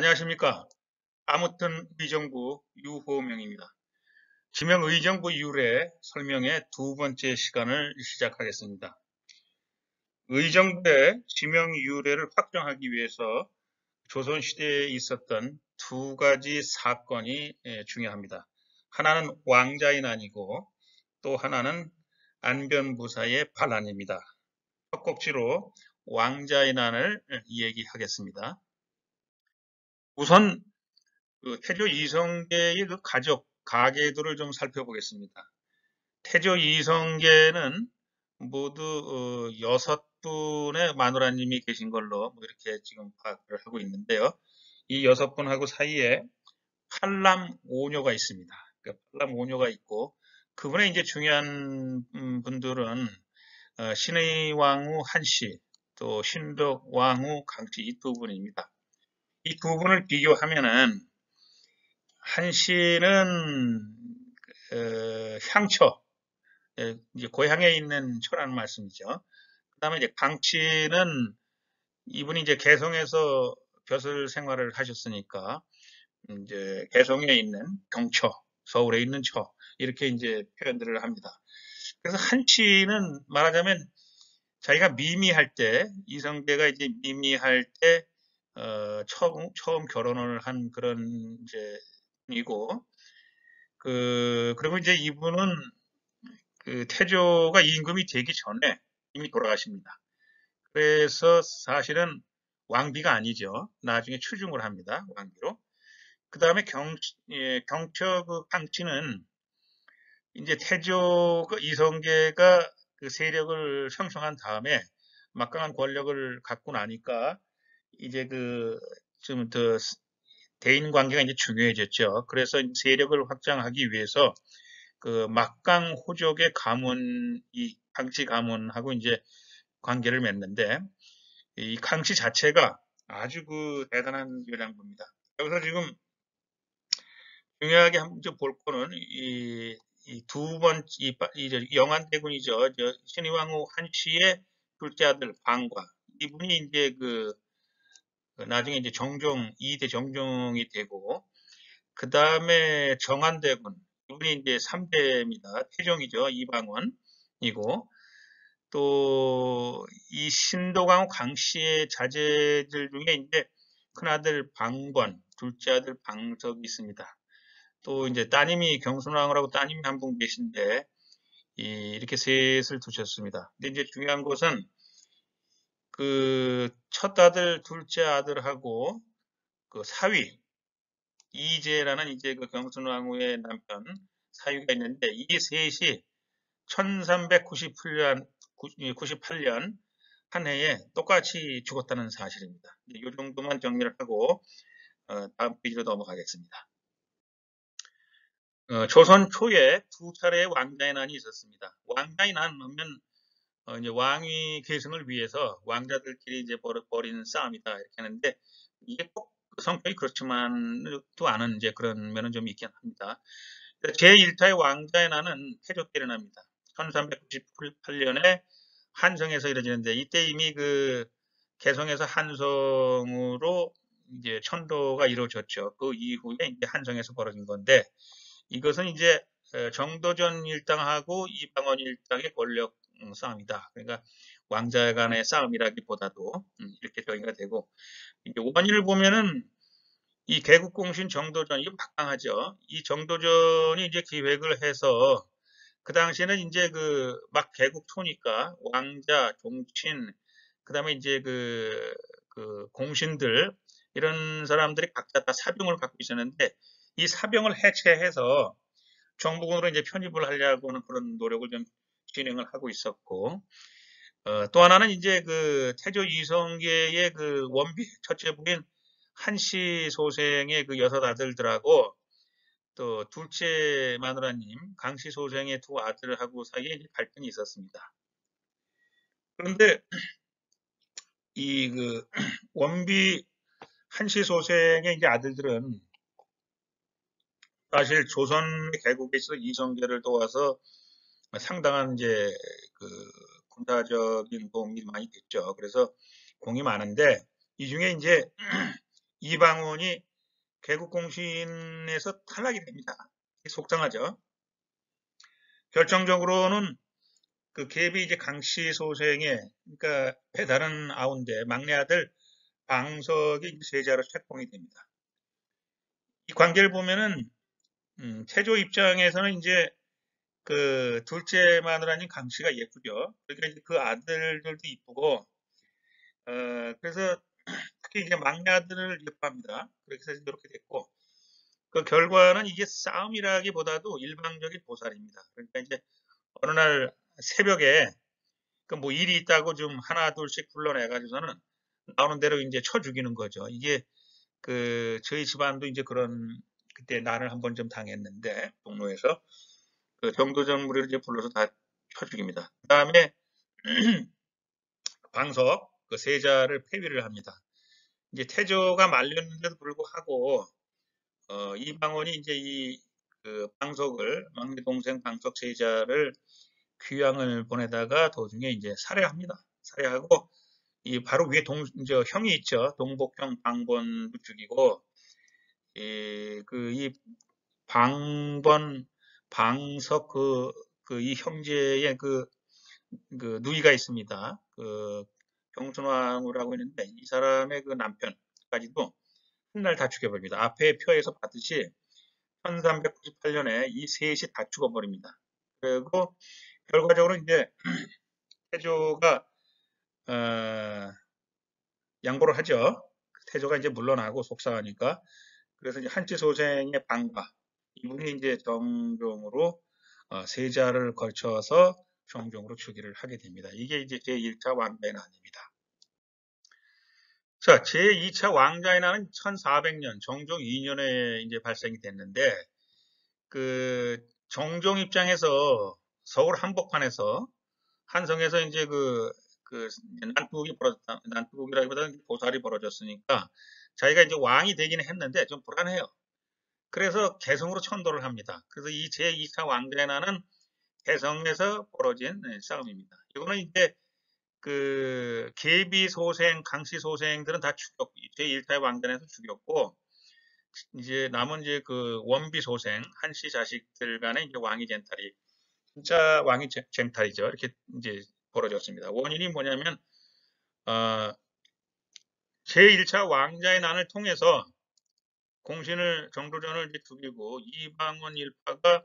안녕하십니까. 아무튼 의정부 유호명입니다. 지명 의정부 이율의 설명의 두 번째 시간을 시작하겠습니다. 의정부의 지명 이율을 확정하기 위해서 조선시대에 있었던 두 가지 사건이 중요합니다. 하나는 왕자의 난이고 또 하나는 안변부사의 반란입니다. 첫 곡지로 왕자의 난을 얘기하겠습니다. 우선 태조 이성계의 그 가족, 가계들을 좀 살펴보겠습니다. 태조 이성계는 모두 6분의 마누라님이 계신 걸로 이렇게 지금 파악을 하고 있는데요. 이 6분하고 사이에 팔남 오녀가 있습니다. 팔남 오녀가 있고 그분의 이제 중요한 분들은 신의 왕후 한씨, 또 신덕 왕후 강씨 이 두 분입니다. 이 두 분을 비교하면은 한씨는 향처, 이제 고향에 있는 처라는 말씀이죠. 그다음에 이제 강씨는 이분이 이제 개성에서 벼슬 생활을 하셨으니까 이제 개성에 있는 경처, 서울에 있는 처 이렇게 이제 표현들을 합니다. 그래서 한씨는 말하자면 자기가 미미할 때 이성계가 이제 미미할 때 처음 결혼을 한 그런 이제 이고 그리고 이제 이분은 그 태조가 임금이 되기 전에 이미 돌아가십니다. 그래서 사실은 왕비가 아니죠. 나중에 추중을 합니다. 왕비로. 그 다음에 경처 그 황치는 이제 태조가 이성계가 그 세력을 형성한 다음에 막강한 권력을 갖고 나니까 이제 그 좀 더 대인 관계가 이제 중요해졌죠. 그래서 세력을 확장하기 위해서 그 막강 호족의 가문, 이 강씨 가문하고 이제 관계를 맺는데, 이 강씨 자체가 아주 그 대단한 요량부입니다. 여기서 지금 중요하게 한번 볼 거는 이 두 번, 영안대군이죠. 신의왕후 한씨의 둘째 아들 방과. 이분이 이제 나중에 이제 정종, 2대 정종이 되고, 그 다음에 정안대군. 이분이 이제 3대입니다. 태종이죠. 이방원이고, 또 이 신도광 강씨의 자제들 중에 이제 큰아들 방권, 둘째 아들 방석이 있습니다. 또 이제 따님이 경순왕후라고 따님이 한 분 계신데 이렇게 셋을 두셨습니다. 근데 이제 중요한 것은 그 첫 아들, 둘째 아들하고 그 사위 이제라는 이제 그 경순왕후의 남편 사위가 있는데 이 셋이 1398년 한 해에 똑같이 죽었다는 사실입니다. 이 정도만 정리를 하고 다음 페이지로 넘어가겠습니다. 조선 초에 두 차례의 왕자의 난이 있었습니다. 왕자의 난 하면 이제 왕위 계승을 위해서 왕자들끼리 이제 벌인 싸움이다 이렇게 하는데 이게 꼭 성격이 그렇지만도 않은 이제 그런 면은 좀 있긴 합니다. 제1타의 왕자의 난은 태조 때 일어납니다. 1398년에 한성에서 이루어지는데 이때 이미 그 개성에서 한성으로 이제 천도가 이루어졌죠. 그 이후에 이제 한성에서 벌어진 건데 이것은 이제 정도전 일당하고 이방원 일당의 권력 싸움이다. 그러니까 왕자 간의 싸움이라기보다도 이렇게 정의가 되고 이제 원인을 보면은 이 개국공신 정도전 이거 막강하죠. 이 정도전이 이제 기획을 해서 그 당시에는 이제 그 막 개국 초니까 왕자, 종친, 그다음에 이제 그 공신들 이런 사람들이 각자 다 사병을 갖고 있었는데 이 사병을 해체해서 정부군으로 이제 편입을 하려고 하는 그런 노력을 좀 진행을 하고 있었고 또 하나는 이제 그 태조 이성계의 그 원비 첫째 부인 한씨 소생의 그 여섯 아들들하고 또 둘째 마누라님 강씨 소생의 두 아들하고 사이에 갈등이 있었습니다. 그런데 이 그 원비 한씨 소생의 이제 아들들은 사실 조선 개국에 있어서 이성계를 도와서 상당한 이제 그 군사적인 도움이 많이 됐죠. 그래서 공이 많은데 이 중에 이제 이방원이 개국공신에서 탈락이 됩니다. 속상하죠. 결정적으로는 그 계비 이제 강씨 소생의 그러니까 배다른 아우인데 막내 아들 방석이 세자로 책봉이 됩니다. 이 관계를 보면은 태조 입장에서는 이제 그 둘째 마누라인 강씨가 예쁘죠. 그러니까 이제 그 아들들도 이쁘고 그래서 특히 이제 막내 아들을 예뻐합니다. 그래서 이렇게 됐고 그 결과는 이게 싸움이라기보다도 일방적인 보살입니다. 그러니까 이제 어느 날 새벽에 그 뭐 일이 있다고 좀 하나 둘씩 불러내가지고서는 나오는 대로 이제 쳐 죽이는 거죠. 이게 그 저희 집안도 이제 그런 그때 난을 한번 좀 당했는데 동로에서 그 정도전 무리를 이제 불러서 다 쳐 죽입니다. 그 다음에 방석 그 세자를 폐위를 합니다. 이제 태조가 말렸는데도 불구하고 이방원이 이제 이 그 방석을 막내 동생 방석 세자를 귀양을 보내다가 도중에 이제 살해합니다. 살해하고 이 바로 위에 저 형이 있죠. 동복형 방번도 죽이고 이 방번 방석 이 형제의 그 누이가 있습니다. 그 경순왕후라고 있는데 이 사람의 그 남편까지도 훗날 다 죽여버립니다. 앞에 표에서 봤듯이 1398년에 이 셋이 다 죽어버립니다. 그리고 결과적으로 이제 태조가 어, 양보를 하죠. 태조가 이제 물러나고 속상하니까. 그래서 이제 한치 소생의 방과 이분이 이제 정종으로 세자를 걸쳐서 정종으로 즉위를 하게 됩니다. 이게 이제 제1차 왕자의 난입니다. 자, 제2차 왕자의 난은 1400년 정종 2년에 이제 발생이 됐는데 그 정종 입장에서 서울 한복판에서 한성에서 이제 그 난투극이 벌어졌다. 난투극이라기보다는 보살이 벌어졌으니까 자기가 이제 왕이 되기는 했는데 좀 불안해요. 그래서 개성으로 천도를 합니다. 그래서 이 제2차 왕자의 난은 개성에서 벌어진 싸움입니다. 이거는 이제 그 계비 소생, 강씨 소생들은 다 죽였고 제1차 왕자에서 죽였고 이제 남은 이제 그 원비 소생, 한씨 자식들 간의 이제 왕위 쟁탈이 진짜 왕위 쟁탈이죠. 이렇게 이제 벌어졌습니다. 원인이 뭐냐면 제1차 왕자의 난을 통해서 공신을 정도전을 이제 죽이고 이방원 일파가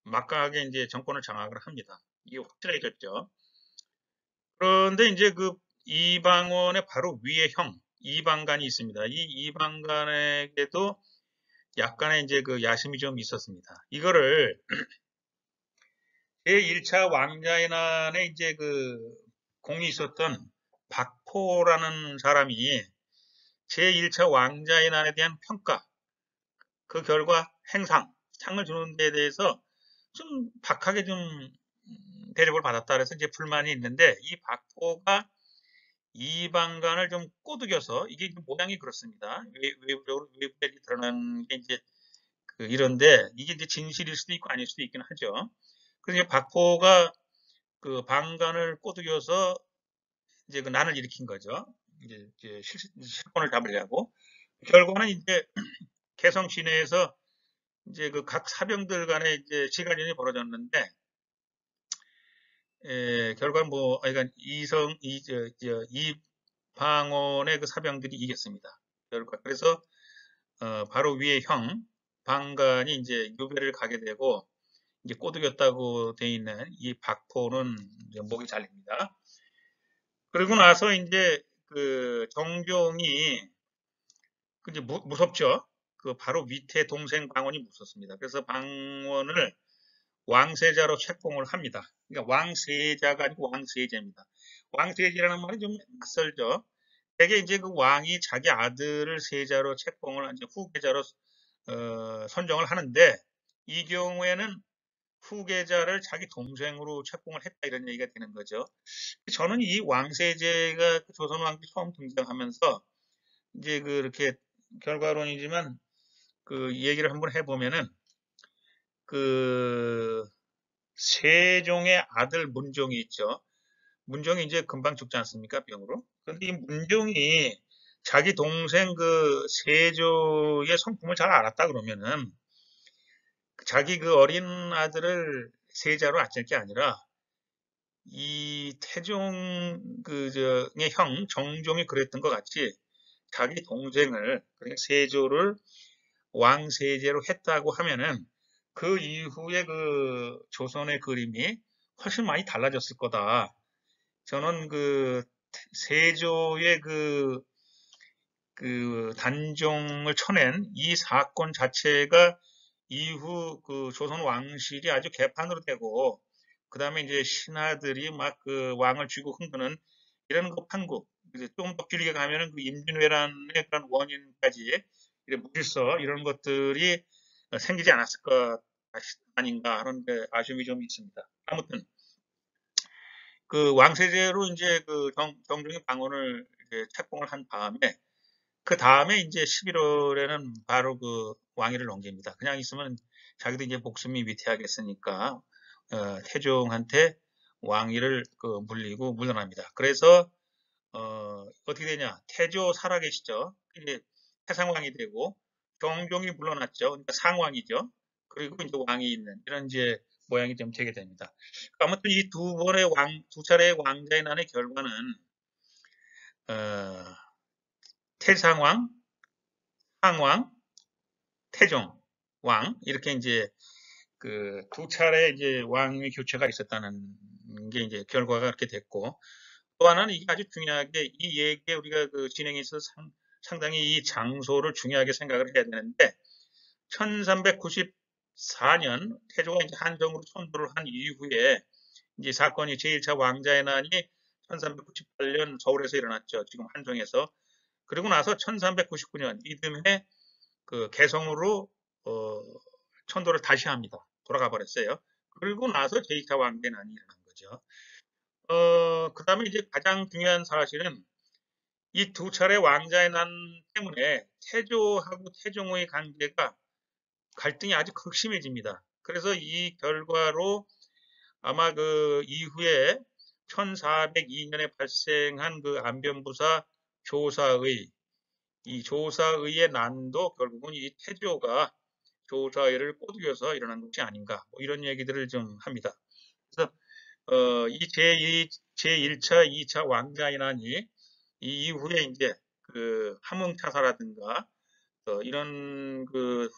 막강하게 이제 정권을 장악을 합니다. 이게 확실해졌죠. 그런데 이제 그 이방원의 바로 위에 형 이방간이 있습니다. 이 이방간에게도 약간의 이제 그 야심이 좀 있었습니다. 이거를 제1차 왕자의 난에 이제 그 공이 있었던 박포라는 사람이 제1차 왕자의 난에 대한 평가, 그 결과 행상, 상을 주는 데 대해서 좀 박하게 좀 대접을 받았다 그래서 이제 불만이 있는데 이 박포가 이방간을 좀 꼬드겨서 이게 모양이 그렇습니다. 외부적으로 외부에 드러나는 게 이제 이런데 이게 이제 진실일 수도 있고 아닐 수도 있긴 하죠. 그래서 박포가 그 방간을 꼬드겨서 이제 그 난을 일으킨 거죠. 이제 실권을 잡으려고. 결과는 이제 개성 시내에서 이제 그 각 사병들 간에 이제 시간전이 벌어졌는데, 결과는 뭐, 그러니까 이방원의 그 사병들이 이겼습니다. 결과. 그래서, 바로 위에 형, 방간이 이제 유배를 가게 되고, 이제 꼬드겼다고 돼 있는 이 박포는 이제 목이 잘립니다. 그리고 나서 이제 그 정종이 이제 무섭죠. 그 바로 밑에 동생 방원이 무섭습니다. 그래서 방원을 왕세자로 책봉을 합니다. 그러니까 왕세자가 아니고 왕세제입니다. 왕세제라는 말이 좀 낯설죠. 대개 이제 그 왕이 자기 아들을 세자로 책봉을 이제 후계자로 선정을 하는데 이 경우에는 후계자를 자기 동생으로 책봉을 했다 이런 얘기가 되는 거죠. 저는 이 왕세제가 조선 왕기 처음 등장하면서 이제 그렇게 결과론이지만 그 얘기를 한번 해보면은 그 세종의 아들 문종이 있죠. 문종이 이제 금방 죽지 않습니까? 병으로. 그런데 이 문종이 자기 동생 그 세조의 성품을 잘 알았다 그러면은 자기 그 어린 아들을 세자로 앉힐 게 아니라 이 태종 그저의 형 정종이 그랬던 것 같이 자기 동생을 그러니까 세조를 왕세제로 했다고 하면은 그 이후에 그 조선의 그림이 훨씬 많이 달라졌을 거다. 저는 그 세조의 그 단종을 쳐낸 이 사건 자체가 이후 그 조선 왕실이 아주 개판으로 되고, 그 다음에 이제 신하들이 막 그 왕을 쥐고 흔드는 이런 그 판국, 좀 더 길게 가면은 그 임진왜란의 그런 원인까지, 무질서 이런 것들이 생기지 않았을 것 아닌가 하는 데 아쉬움이 좀 있습니다. 아무튼 그 왕세제로 이제 그 정종이 방언을 이제 책봉을 한 다음에 그 다음에 이제 11월에는 바로 그 왕위를 넘깁니다. 그냥 있으면 자기도 이제 목숨이 위태하겠으니까 태종한테 왕위를 그 물리고 물러납니다. 그래서 어떻게 되냐? 태조 살아계시죠. 이제 태상왕이 되고 정종이 물러났죠. 그러니까 상왕이죠. 그리고 이제 왕이 있는 이런 이제 모양이 좀 되게 됩니다. 아무튼 이 두 차례의 왕자의 난의 결과는 어, 태상왕, 상왕, 태종, 왕 이렇게 이제 그 두 차례 이제 왕위 교체가 있었다는 게 이제 결과가 그렇게 됐고, 또 하나는 이게 아주 중요하게 이 얘기에 우리가 그 진행에 있어서 상당히 이 장소를 중요하게 생각을 해야 되는데, 1394년 태조가 이제 한정으로 천도를 한 이후에 이제 사건이 제1차 왕자의 난이 1398년 서울에서 일어났죠. 지금 한정에서. 그리고 나서 1399년 이듬해 그 개성으로 어, 천도를 다시 합니다. 돌아가 버렸어요. 그리고 나서 제2차 왕대 난이 일어난 거죠. 그 다음에 이제 가장 중요한 사실은 이 두 차례 왕자의 난 때문에 태조하고 태종의 관계가 갈등이 아주 극심해집니다. 그래서 이 결과로 아마 그 이후에 1402년에 발생한 그 안변부사 조사의 이 조사의의 난도 결국은 이 태조가 조사회를 꼬드겨서 일어난 것이 아닌가 뭐 이런 얘기들을 좀 합니다. 그래서 이 제1차, 2차 왕자인환이 이 이후에 이제 그 함흥타사라든가 이런 그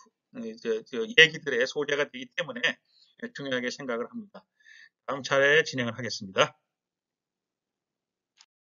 이제 얘기들의 소재가 되기 때문에 중요하게 생각을 합니다. 다음 차례에 진행을 하겠습니다.